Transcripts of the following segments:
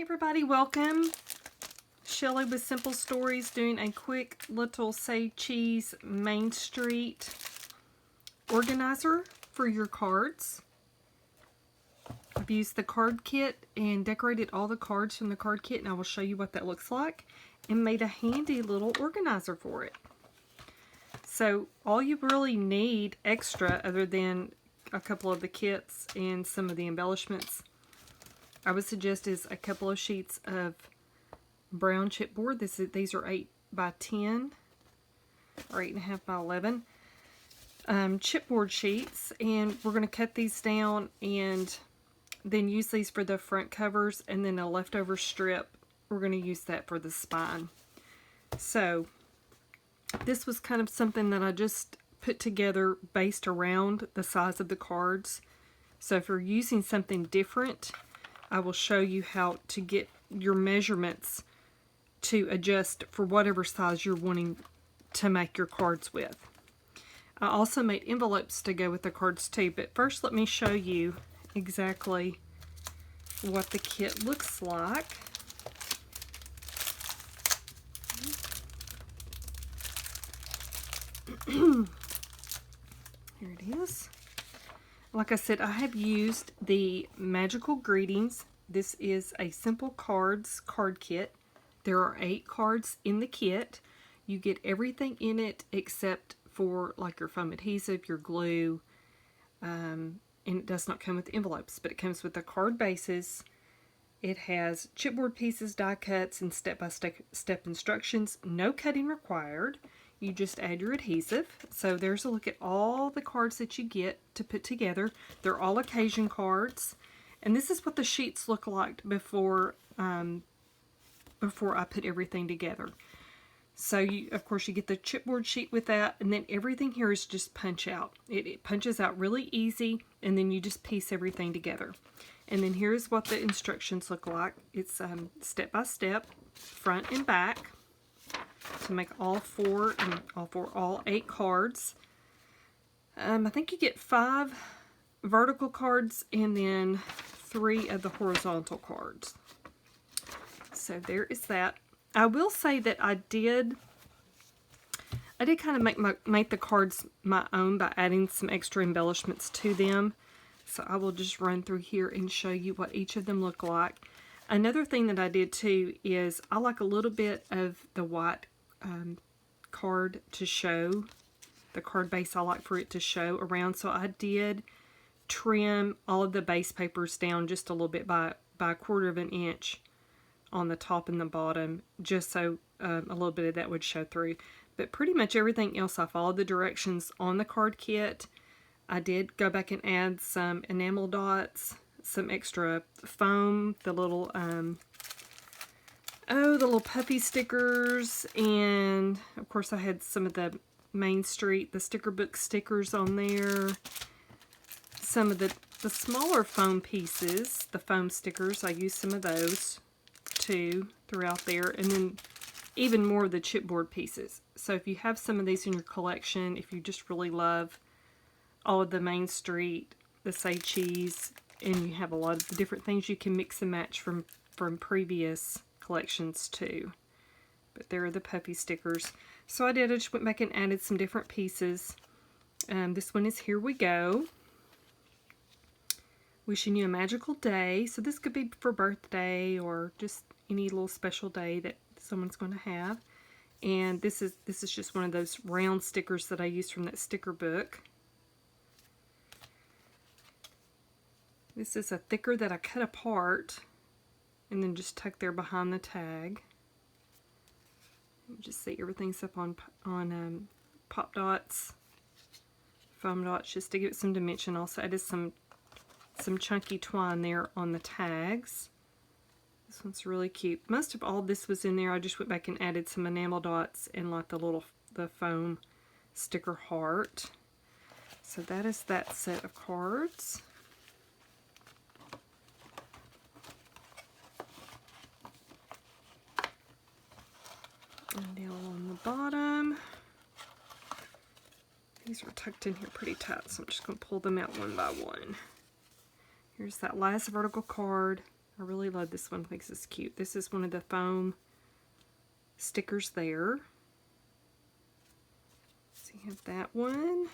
Everybody, welcome. Shellye with Simple Stories doing a quick little Say Cheese Main Street organizer for your cards. I've used the card kit and decorated all the cards from the card kit, and I will show you what that looks like, and made a handy little organizer for it. So all you really need extra, other than a couple of the kits and some of the embellishments, I would suggest, is a couple of sheets of brown chipboard. These are 8 by 10 or 8.5 by 11 chipboard sheets, and we're going to cut these down and then use these for the front covers, and then a leftover strip, we're going to use that for the spine. So this was kind of something that I just put together based around the size of the cards. So if you're using something different, I will show you how to get your measurements to adjust for whatever size you're wanting to make your cards with. I also made envelopes to go with the cards too, but first let me show you exactly what the kit looks like. Here it is. Like I said, I have used the Magical Greetings. This is a Simple Cards card kit. There are 8 cards in the kit. You get everything in it except for like your foam adhesive, your glue, and it does not come with envelopes, but it comes with the card bases. It has chipboard pieces, die cuts, and step-by-step instructions. No cutting required. You just add your adhesive. So there's a look at all the cards that you get to put together. They're all occasion cards. And this is what the sheets look like before I put everything together. So of course you get the chipboard sheet with that, and then everything here is just punch out. It punches out really easy, and then you just piece everything together. And then here's what the instructions look like. It's step by step, front and back, to make all 8 cards. I think you get 5 vertical cards and then 3 of the horizontal cards. So there is that. I will say that I did kind of make the cards my own by adding some extra embellishments to them. So I will just run through here and show you what each of them look like. Another thing that I did too is I like a little bit of the white card to show. The card base I like for it to show around. So I did trim all of the base papers down just a little bit by a 1/4 of an inch on the top and the bottom, just so a little bit of that would show through. But pretty much everything else, I followed the directions on the card kit. I did go back and add some enamel dots, some extra foam, the little puppy stickers, and of course I had some of the Main Street, the sticker book stickers on there. Some of the smaller foam pieces, the foam stickers, I used some of those too throughout there, and then even more of the chipboard pieces. So if you have some of these in your collection, if you just really love all of the Main Street, the Say Cheese, and you have a lot of the different things, you can mix and match from previous collections too. But there are the puppy stickers. So I just went back and added some different pieces. This one is Here We Go. Wishing you a magical day. So this could be for birthday or just any little special day that someone's going to have. And this is just one of those round stickers that I used from that sticker book. This is a thicker that I cut apart and then just tucked there behind the tag. You just see everything's up on pop dots, foam dots, just to give it some dimension. Also added some chunky twine there on the tags. This one's really cute. Most of all this was in there. I just went back and added some enamel dots and like the foam sticker heart. So that is that set of cards. And down on the bottom, these are tucked in here pretty tight, so I'm just going to pull them out one by one. Here's that last vertical card. I really love this one. I think this is cute. This is one of the foam stickers there. So you have that one.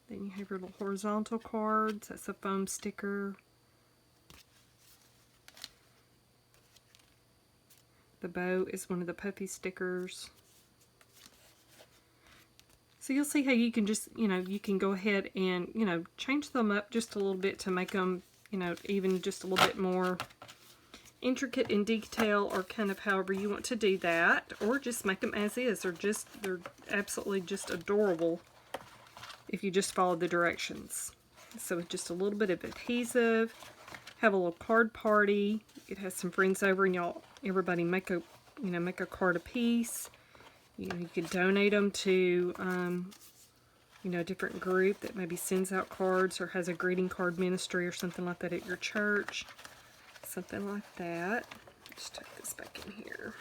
Then you have your little horizontal cards. That's a foam sticker. The bow is one of the puffy stickers. So you'll see how you can just, you can go ahead and, change them up just a little bit to make them, even just a little bit more intricate in detail, or kind of however you want to do that, or just make them as is. They're absolutely just adorable if you just follow the directions. So with just a little bit of adhesive, have a little card party. It has some friends over, and everybody make a card a piece. You could donate them to a different group that maybe sends out cards or has a greeting card ministry or something like that at your church. Something like that. Just tuck this back in here.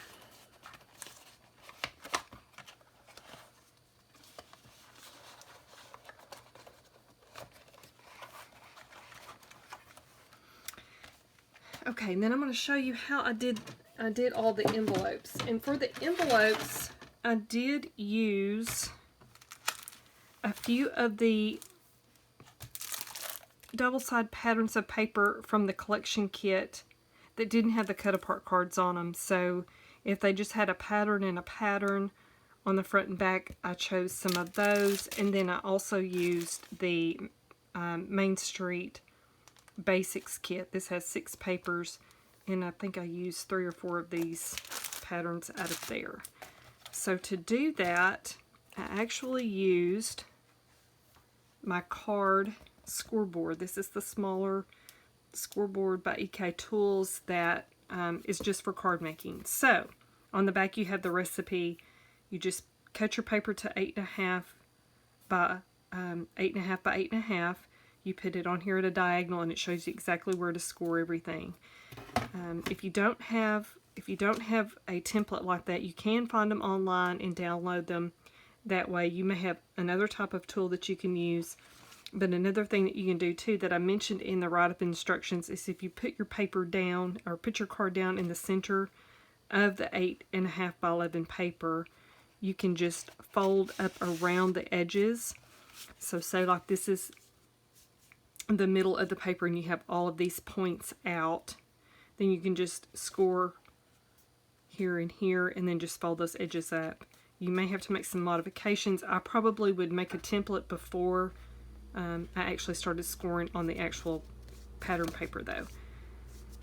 Okay, and then I'm going to show you how I did all the envelopes. And for the envelopes, I did use a few of the double-sided patterns of paper from the collection kit that didn't have the cut-apart cards on them. So if they just had a pattern and a pattern on the front and back, I chose some of those. And then I also used the Main Street Basics kit. This has 6 papers, and I think I used 3 or 4 of these patterns out of there. So to do that, I actually used my card scoreboard. This is the smaller scoreboard by EK Tools that is just for card making. So on the back you have the recipe. You just cut your paper to 8.5 by 8.5 by 8.5. You put it on here at a diagonal, and it shows you exactly where to score everything. If you don't have a template like that, you can find them online and download them. That way you may have another type of tool that you can use. But another thing that you can do too that I mentioned in the write-up instructions is if you put your paper down, or put your card down in the center of the 8.5 by 11 paper, you can just fold up around the edges. So say like this is the middle of the paper and you have all of these points out, then you can just score here and here and then just fold those edges up. You may have to make some modifications. I probably would make a template before I actually started scoring on the actual pattern paper though.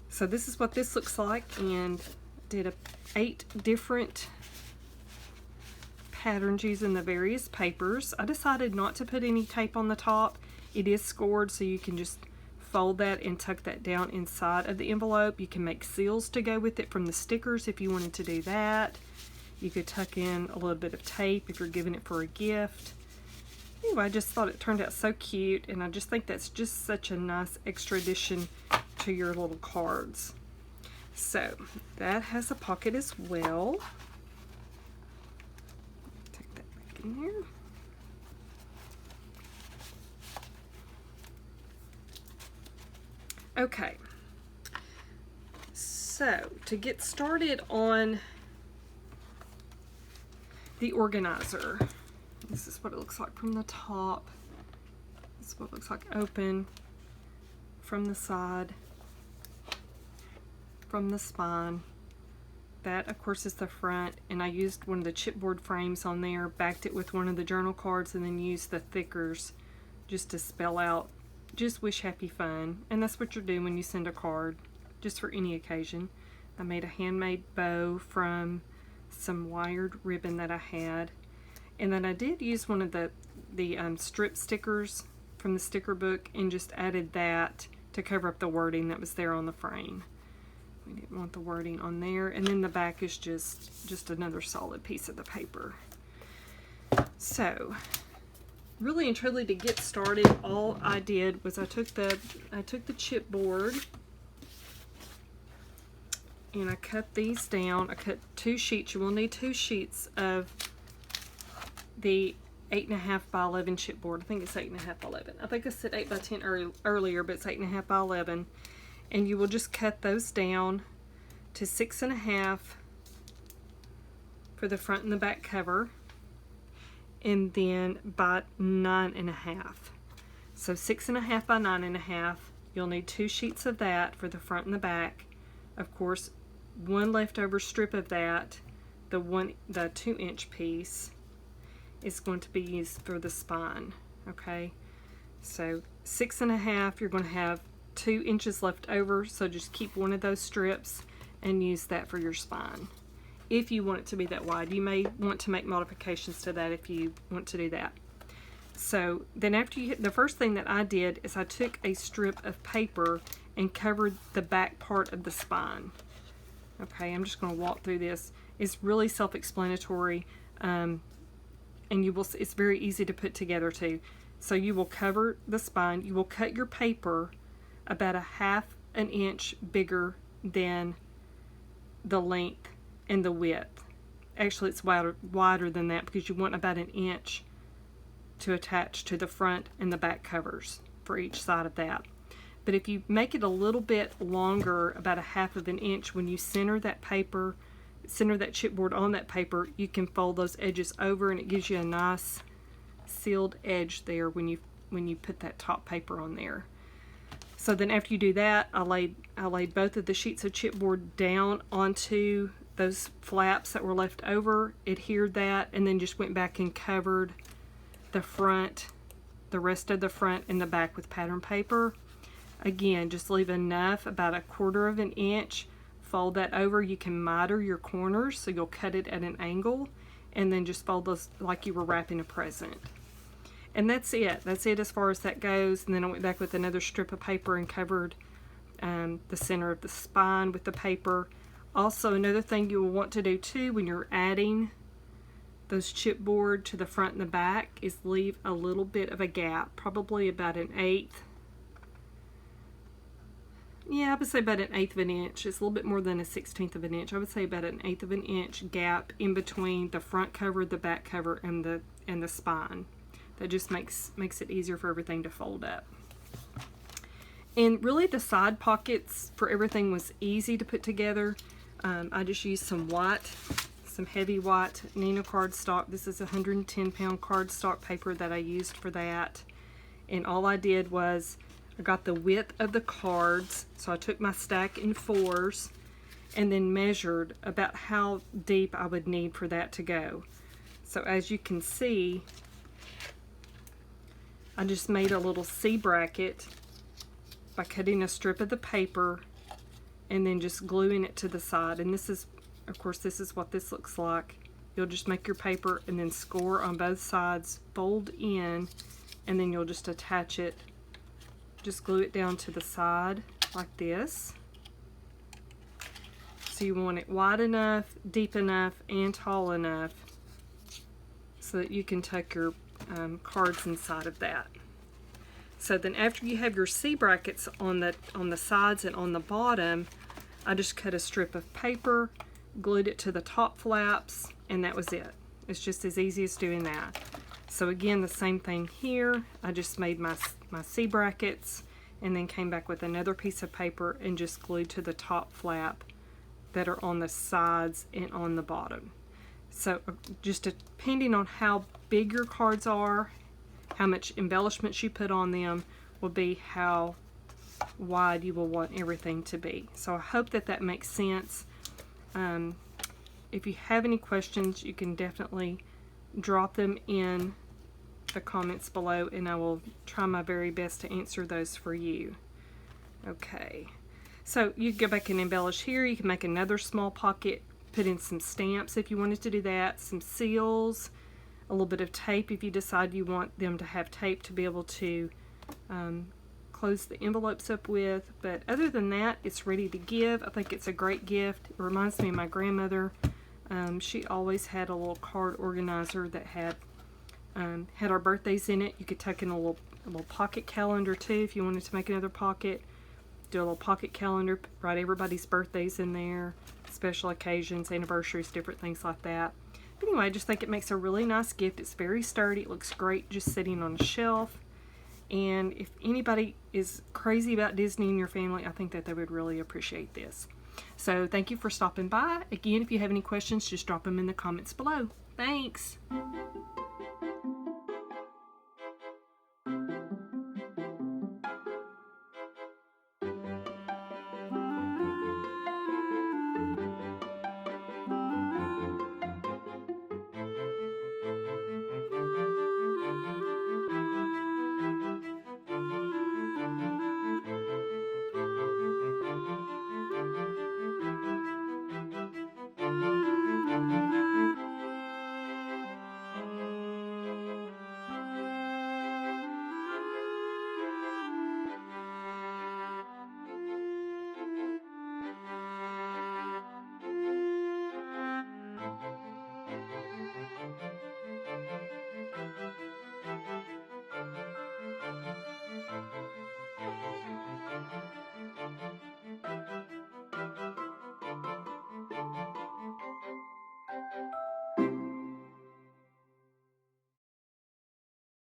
So this is what this looks like, and did 8 different patterns using the various papers. I decided not to put any tape on the top. It is scored, so you can just fold that and tuck that down inside of the envelope. You can make seals to go with it from the stickers if you wanted to do that. You could tuck in a little bit of tape if you're giving it for a gift. Anyway, I just thought it turned out so cute, and I just think that's just such a nice extra addition to your little cards. So that has a pocket as well. Take that back in here. Okay, so to get started on the organizer, this is what it looks like from the top. This is what it looks like open from the side, from the spine. That, of course, is the front, and I used one of the chipboard frames on there, backed it with one of the journal cards, and then used the thickers just to spell out "Just wish happy fun," and that's what you're doing when you send a card, just for any occasion. I made a handmade bow from some wired ribbon that I had, and then I did use one of the strip stickers from the sticker book and just added that to cover up the wording that was there on the frame. We didn't want the wording on there, and then the back is just another solid piece of the paper. So really and truly, to get started, all I did was I took the chipboard and I cut these down. I cut 2 sheets. You will need 2 sheets of the 8.5 by 11 chipboard. I think it's 8.5 by 11. I think I said 8 by 10 earlier, but it's 8.5 by 11. And you will just cut those down to 6.5 for the front and the back cover, and then by 9.5. So 6.5 by 9.5. You'll need 2 sheets of that for the front and the back. Of course, one leftover strip of that, the 2-inch piece, is going to be used for the spine. Okay, so 6.5, you're going to have 2 inches left over, so just keep one of those strips and use that for your spine. If you want it to be that wide, you may want to make modifications to that if you want to do that. So then after the first thing that I did is I took a strip of paper and covered the back part of the spine. Okay, I'm just going to walk through this. It's really self-explanatory, and it's very easy to put together too. So you will cover the spine. You will cut your paper about 1/2 an inch bigger than the length and the width. Actually, it's wider than that, because you want about 1 inch to attach to the front and the back covers for each side of that. But if you make it a little bit longer, about 1/2 an inch, when you center that chipboard on that paper, you can fold those edges over, and it gives you a nice sealed edge there when you put that top paper on there. So then after you do that, I laid both of the sheets of chipboard down onto those flaps that were left over, adhered that, and then just went back and covered the rest of the front and the back with pattern paper. Again, just leave enough, about 1/4 an inch, fold that over. You can miter your corners, so you'll cut it at an angle, and then just fold those like you were wrapping a present. And that's it. That's it as far as that goes. And then I went back with another strip of paper and covered the center of the spine with the paper. Also, another thing you will want to do too when you're adding those chipboard to the front and the back is leave a little bit of a gap, probably about 1/8. Yeah, I would say about 1/8 of an inch. It's a little bit more than 1/16 of an inch. I would say about 1/8 of an inch gap in between the front cover, the back cover, and the spine. That just makes it easier for everything to fold up. And really, the side pockets for everything was easy to put together. I just used some heavy white Nina cardstock. This is a 110-pound cardstock paper that I used for that. And all I did was I got the width of the cards, so I took my stack in 4s and then measured about how deep I would need for that to go. So as you can see, I just made a little C bracket by cutting a strip of the paper and then just gluing it to the side. And this is, of course, this is what this looks like. You'll just make your paper and then score on both sides, fold in, and then you'll just attach it. Just glue it down to the side like this. So you want it wide enough, deep enough, and tall enough so that you can tuck your cards inside of that. So then after you have your C brackets on the sides and on the bottom, I just cut a strip of paper, glued it to the top flaps, and that was it. It's just as easy as doing that. So again, the same thing here. I just made my C brackets and then came back with another piece of paper and just glued to the top flap that are on the sides and on the bottom. So just depending on how big your cards are, how much embellishments you put on them, will be how wide you will want everything to be. So I hope that makes sense. If you have any questions, you can definitely drop them in the comments below, and I will try my very best to answer those for you. Okay, so you can go back and embellish here. You can make another small pocket, put in some stamps if you wanted to do that, some seals, a little bit of tape if you decide you want them to have tape to be able to close the envelopes up with. But other than that, it's ready to give. I think it's a great gift. It reminds me of my grandmother. She always had a little card organizer that had our birthdays in it. You could tuck in a little pocket calendar too if you wanted to make another pocket. Do a little pocket calendar, write everybody's birthdays in there, special occasions, anniversaries, different things like that. But anyway, I just think it makes a really nice gift. It's very sturdy. It looks great just sitting on a shelf. And if anybody is crazy about Disney in your family, I think that they would really appreciate this. So thank you for stopping by. Again, if you have any questions, just drop them in the comments below. Thanks.